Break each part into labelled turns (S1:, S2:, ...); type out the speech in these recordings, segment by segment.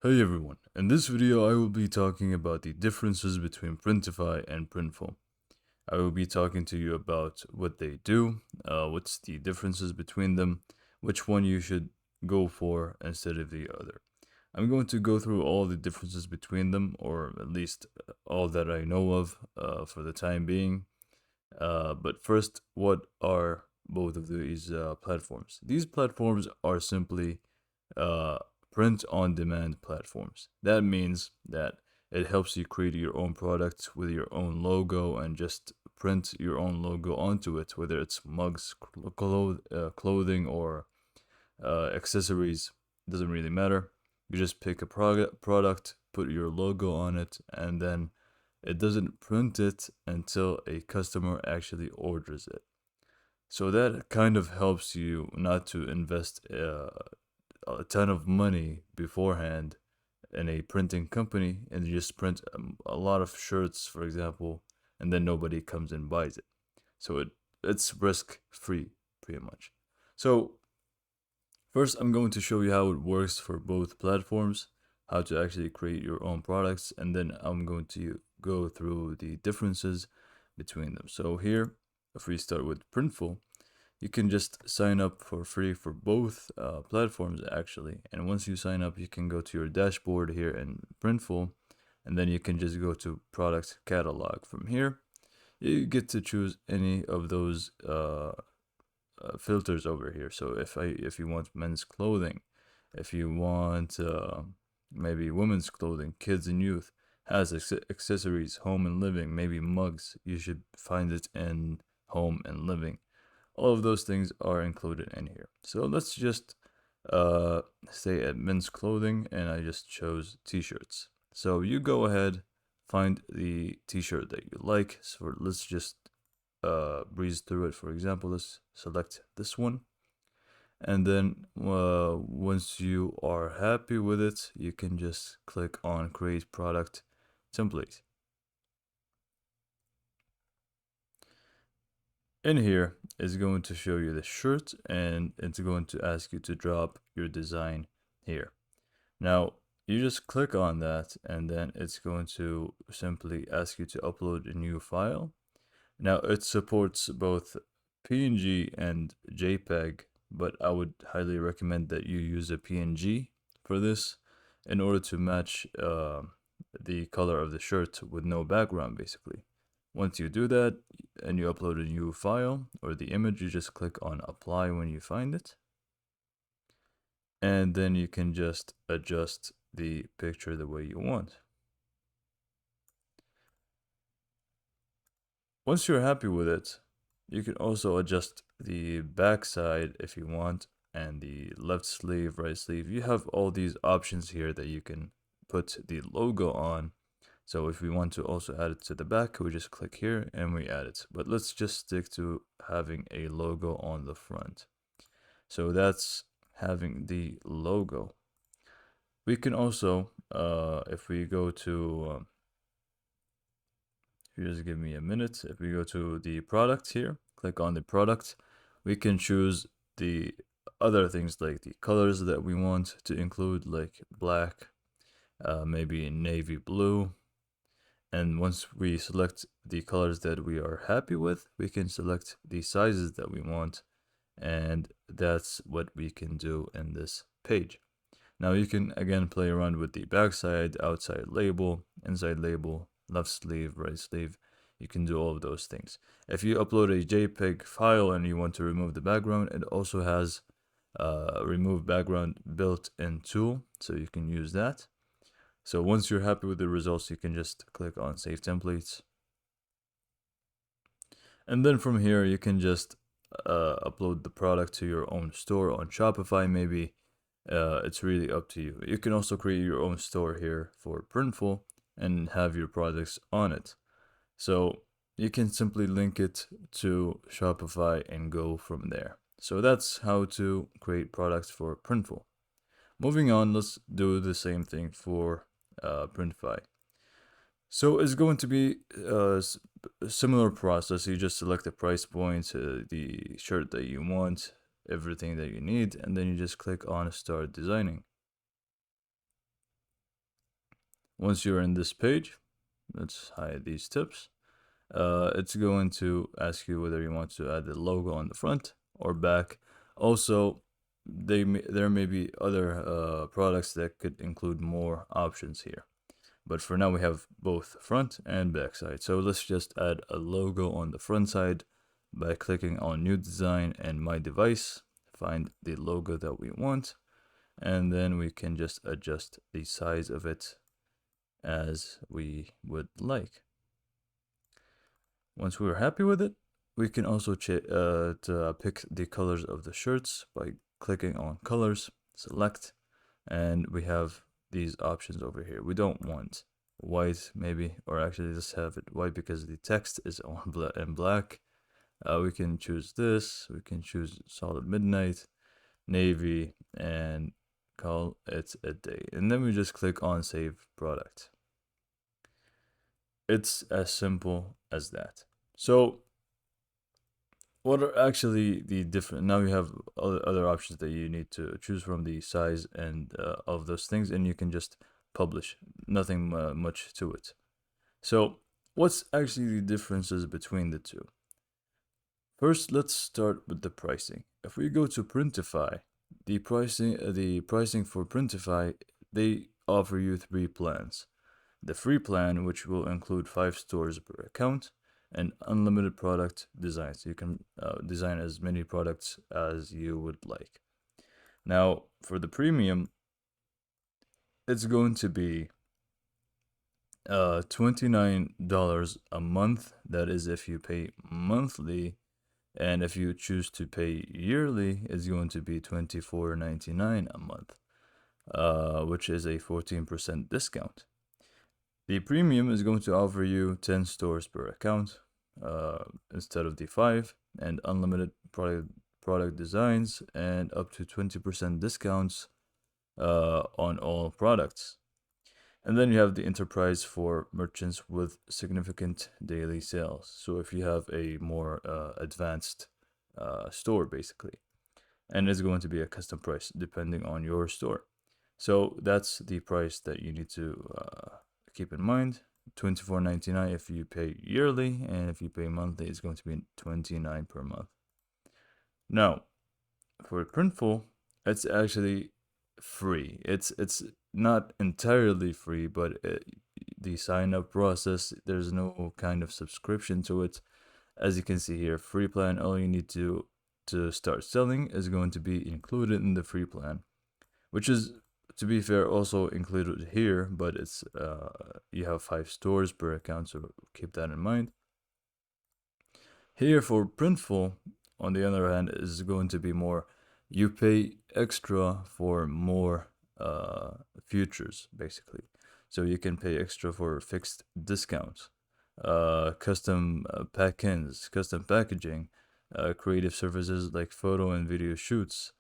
S1: Hey everyone, in this video I will be talking about the differences between Printify and Printful. I will be talking to you about what they do, what's the differences between them, which one you should go for instead of the other. I'm going to go through all the differences between them, or at least all that I know of for the time being. But first, what are both of these platforms? These platforms are simply uh, print on demand platforms. That means that it helps you create your own product with your own logo and just print your own logo onto it, whether it's mugs, clothing, or accessories. Doesn't really matter. You just pick a product, put your logo on it, and then it doesn't print it until a customer actually orders it. So that kind of helps you not to invest a ton of money beforehand in a printing company and you just print a lot of shirts, for example, and then nobody comes and buys it. So it's risk free, pretty much. So first, I'm going to show you how it works for both platforms, how to actually create your own products, and then I'm going to go through the differences between them. So here, if we start with Printful, you can just sign up for free for both platforms actually. And once you sign up, you can go to your dashboard here in Printful, and then you can just go to product catalog. From here, you get to choose any of those filters over here. So if you want men's clothing, if you want maybe women's clothing, kids and youth, has accessories, home and living, maybe mugs, you should find it in home and living. All of those things are included in here. So let's just stay at men's clothing, and I just chose t-shirts. So you go ahead, find the t-shirt that you like. So let's just breeze through it. For example, let's select this one. And then once you are happy with it, you can just click on create product template. In here is going to show you the shirt, and it's going to ask you to drop your design here. Now you just click on that, and then it's going to simply ask you to upload a new file. Now it supports both PNG and JPEG, but I would highly recommend that you use a PNG for this in order to match the color of the shirt with no background, basically. Once you do that and you upload a new file or the image, you just click on apply when you find it. And then you can just adjust the picture the way you want. Once you're happy with it, you can also adjust the back side if you want, and the left sleeve, right sleeve. You have all these options here that you can put the logo on. So if we want to also add it to the back, we just click here and we add it. But let's just stick to having a logo on the front. So that's having the logo. We can also, if we go to if you just give me a minute, if we go to the product here, click on the product, we can choose the other things like the colors that we want to include, like black, maybe navy blue. And once we select the colors that we are happy with, we can select the sizes that we want. And that's what we can do in this page. Now you can again play around with the backside, outside label, inside label, left sleeve, right sleeve. You can do all of those things. If you upload a JPEG file and you want to remove the background, it also has remove background built-in tool, so you can use that. So once you're happy with the results, you can just click on Save Templates. And then from here, you can just upload the product to your own store on Shopify, maybe. It's really up to you. You can also create your own store here for Printful and have your products on it. So you can simply link it to Shopify and go from there. So that's how to create products for Printful. Moving on, let's do the same thing for Printify. So it's going to be a similar process. You just select the price point, the shirt that you want, everything that you need, and then you just click on Start Designing. Once you're in this page, let's hide these tips. It's going to ask you whether you want to add the logo on the front or back. Also, there may be other products that could include more options here. But for now, we have both front and back side. So let's just add a logo on the front side by clicking on New Design and My Device. Find the logo that we want, and then we can just adjust the size of it as we would like. Once we're happy with it, we can also pick the colors of the shirts by clicking on Colors, select, and we have these options over here. We don't want white, maybe, or actually just have it white because the text is in black. We can choose this. We can choose solid midnight, navy, and call it a day. And then we just click on Save Product. It's as simple as that. So what are actually the different? Now you have other options that you need to choose from, the size and of those things, and you can just publish. Nothing much to it. So what's actually the differences between the two? First, let's start with the pricing. If we go to Printify, the pricing for Printify, they offer you three plans. The free plan, which will include 5 stores per account, and unlimited product design. So you can design as many products as you would like. Now, for the premium, it's going to be $29 a month. That is if you pay monthly. And if you choose to pay yearly, it's going to be $24.99 a month, which is a 14% discount. The premium is going to offer you 10 stores per account instead of the 5, and unlimited product designs and up to 20% discounts on all products. And then you have the enterprise for merchants with significant daily sales. So if you have a more advanced store, basically, and it's going to be a custom price depending on your store. So that's the price that you need to keep in mind. $24.99 if you pay yearly, and if you pay monthly, it's going to be $29 per month. Now, for Printful, it's actually free. It's not entirely free, but the sign up process, there's no kind of subscription to it. As you can see here, free plan, all you need to start selling is going to be included in the free plan, which is, to be fair, also included here, but it's you have 5 stores per account, so keep that in mind. Here for Printful, on the other hand, is going to be more, you pay extra for more features, basically. So you can pay extra for fixed discounts, custom pack-ins, custom packaging, creative services like photo and video shoots.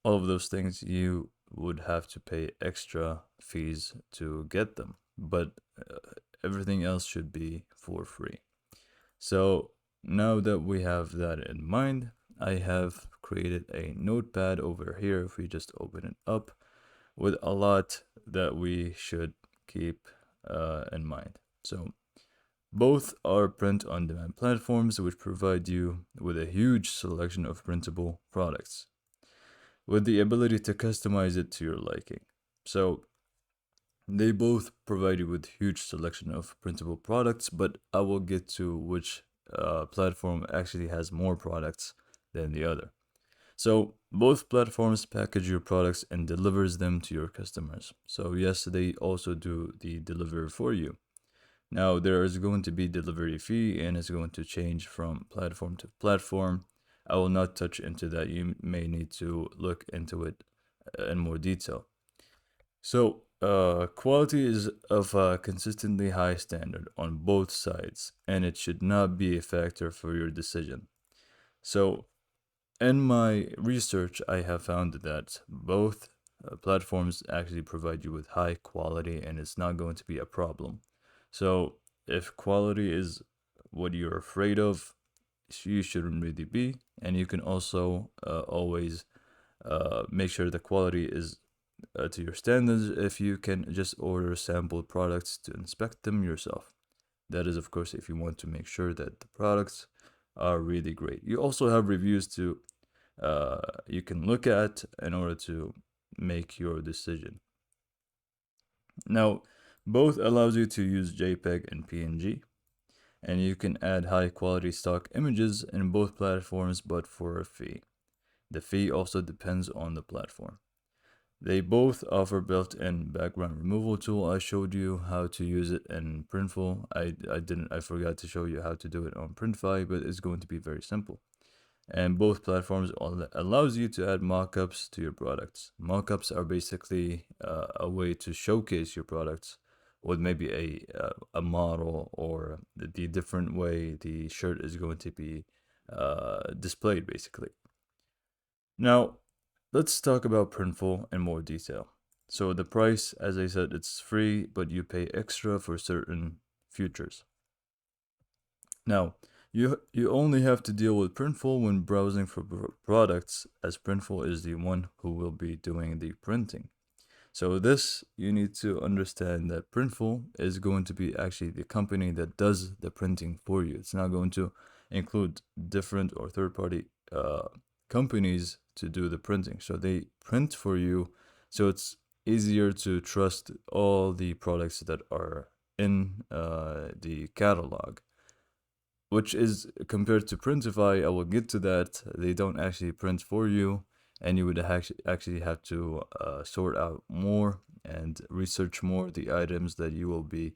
S1: All of those things you would have to pay extra fees to get them, but everything else should be for free. So now that we have that in mind, I have created a notepad over here. If we just open it up, with a lot that we should keep in mind. So both are print-on-demand platforms which provide you with a huge selection of printable products with the ability to customize it to your liking. So they both provide you with huge selection of printable products, but I will get to which platform actually has more products than the other. So both platforms package your products and delivers them to your customers. So yes, they also do the delivery for you. Now there is going to be delivery fee, and it's going to change from platform to platform. I will not touch into that. You may need to look into it in more detail. So quality is of a consistently high standard on both sides, and it should not be a factor for your decision. So in my research, I have found that both platforms actually provide you with high quality, and it's not going to be a problem. So if quality is what you're afraid of, you shouldn't really be. And you can also always make sure the quality is to your standards if you can just order sample products to inspect them yourself. That is, of course, if you want to make sure that the products are really great. You also have reviews to you can look at in order to make your decision. Now, both allows you to use JPEG and PNG, and you can add high quality stock images in both platforms, but for a fee. The fee also depends on the platform. They both offer built-in background removal tool. I showed you how to use it in Printful. I forgot to show you how to do it on Printify, but it's going to be very simple. And both platforms allows you to add mockups to your products. Mockups are basically a way to showcase your products with maybe a model or the different way the shirt is going to be displayed, basically. Now, let's talk about Printful in more detail. So the price, as I said, it's free, but you pay extra for certain features. Now, you only have to deal with Printful when browsing for products, as Printful is the one who will be doing the printing. So this, you need to understand that Printful is going to be actually the company that does the printing for you. It's not going to include different or third-party companies to do the printing. So they print for you, so it's easier to trust all the products that are in the catalog, which is compared to Printify. I will get to that. They don't actually print for you, and you would actually have to sort out more and research more the items that you will be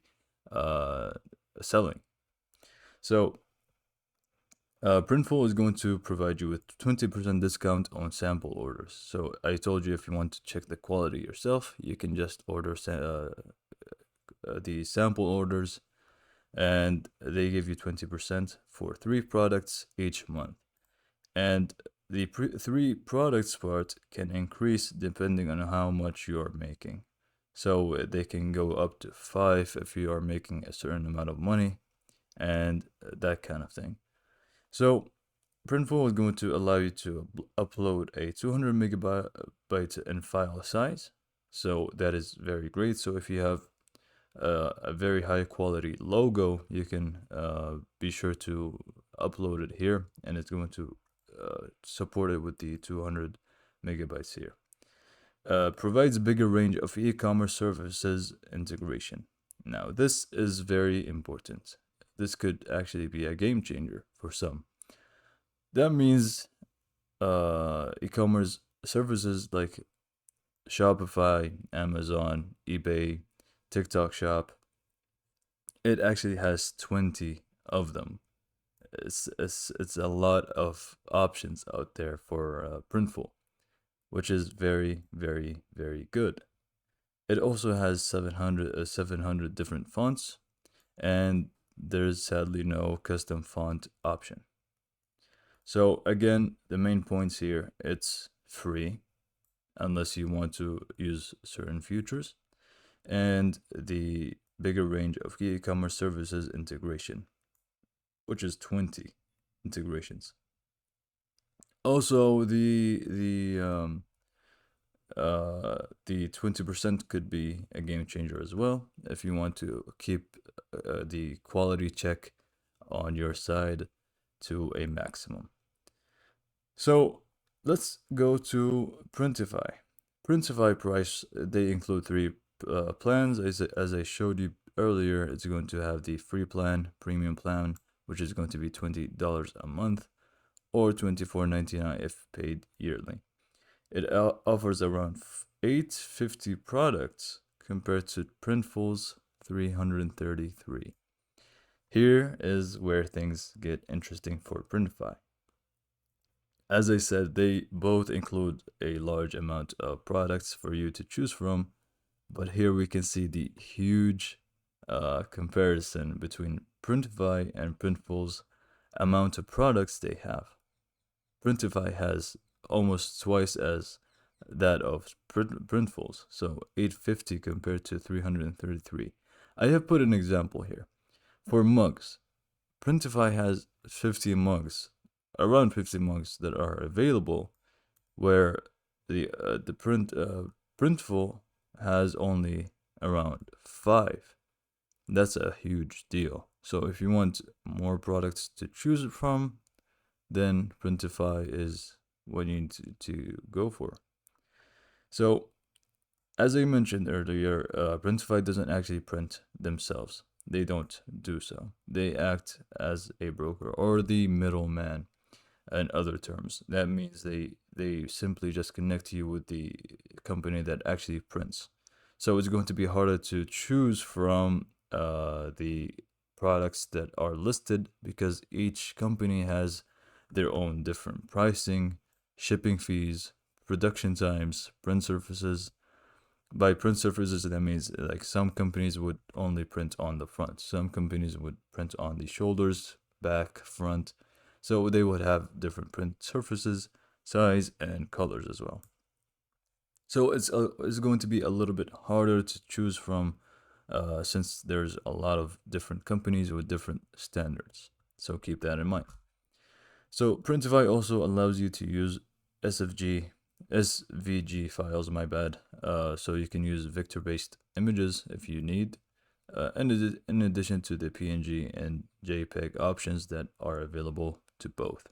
S1: selling. So Printful is going to provide you with 20% discount on sample orders. So I told you if you want to check the quality yourself, you can just order the sample orders, and they give you 20% for 3 products each month. And the 3 products part can increase depending on how much you are making. So they can go up to 5 if you are making a certain amount of money and that kind of thing. So Printful is going to allow you to upload a 200 megabyte in file size. So that is very great. So if you have a very high quality logo, you can be sure to upload it here, and it's going to support it with the 200 megabytes here. Provides a bigger range of e-commerce services integration. Now, this is very important. This could actually be a game changer for some. That means e-commerce services like Shopify, Amazon, eBay, TikTok Shop. It actually has 20 of them. It's a lot of options out there for Printful, which is very, very, very good. It also has 700 different fonts, and there's sadly no custom font option. So again, the main points here, it's free unless you want to use certain features, and the bigger range of e-commerce services integration, which is 20 integrations. Also, the 20% could be a game changer as well if you want to keep the quality check on your side to a maximum. So let's go to Printify. Printify price, they include 3 plans. As I showed you earlier, it's going to have the free plan, premium plan, which is going to be $20 a month, or $24.99 if paid yearly. It offers around 850 products compared to Printful's 333. Here is where things get interesting for Printify. As I said, they both include a large amount of products for you to choose from, but here we can see the huge comparison between Printify and Printful's amount of products they have. Printify has almost twice as that of Printful's, so 850 compared to 333. I have put an example here. For mugs, Printify has 50 mugs, around 50 mugs that are available, where the Printful has only around 5. That's a huge deal. So if you want more products to choose from, then Printify is what you need to go for. So as I mentioned earlier, Printify doesn't actually print themselves. They don't do so. They act as a broker or the middleman in other terms. That means they simply just connect you with the company that actually prints. So it's going to be harder to choose from the products that are listed because each company has their own different pricing, shipping fees, production times, print surfaces. By print surfaces, that means like some companies would only print on the front, some companies would print on the shoulders, back, front. So they would have different print surfaces, size, and colors as well. So it's going to be a little bit harder to choose from since there's a lot of different companies with different standards. So keep that in mind. So Printify also allows you to use SFG, SVG files, my bad. So you can use vector-based images if you need, in addition to the PNG and JPEG options that are available to both.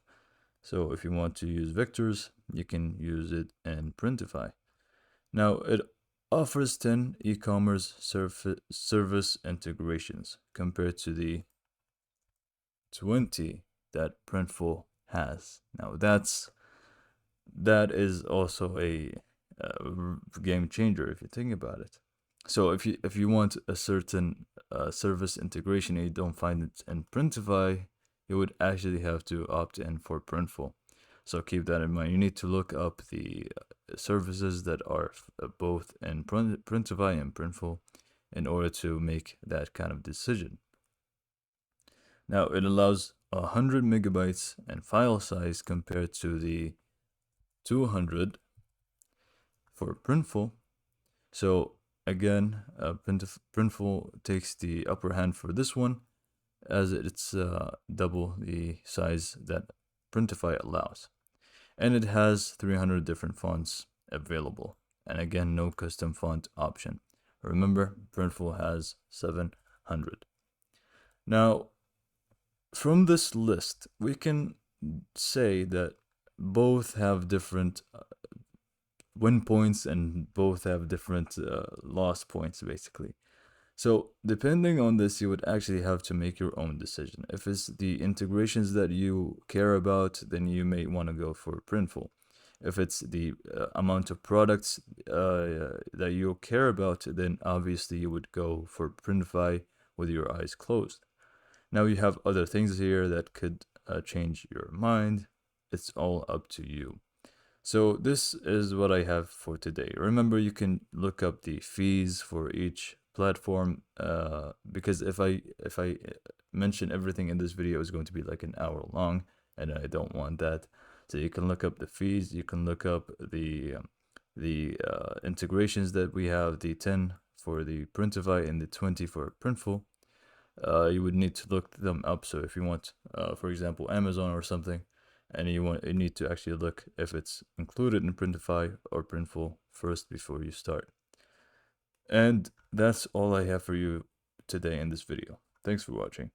S1: So if you want to use vectors, you can use it in Printify. Now it offers 10 e-commerce service integrations compared to the 20 that Printful has. Now that is also a game changer if you think about it. So if you want a certain service integration and you don't find it in Printify, you would actually have to opt in for Printful. So keep that in mind. You need to look up the services that are both in Printify and Printful in order to make that kind of decision. Now it allows 100 megabytes in file size compared to the 200 for Printful. So again, Printful takes the upper hand for this one, as it's double the size that Printify allows, and it has 300 different fonts available. And again, no custom font option. Remember, Printful has 700. Now, from this list, we can say that both have different win points and both have different loss points, basically. So, depending on this, you would actually have to make your own decision. If it's the integrations that you care about, then you may want to go for Printful. If it's the amount of products that you care about, then obviously you would go for Printify with your eyes closed. Now you have other things here that could change your mind. It's all up to you. So this is what I have for today. Remember, you can look up the fees for each platform because if I mention everything in this video, it's going to be like an hour long, and I don't want that. So you can look up the fees. You can look up the integrations that we have, the 10 for the Printify and the 20 for Printful. You would need to look them up. So if you want, for example, Amazon or something, and you need to actually look if it's included in Printify or Printful first before you start. And that's all I have for you today in this video. Thanks for watching.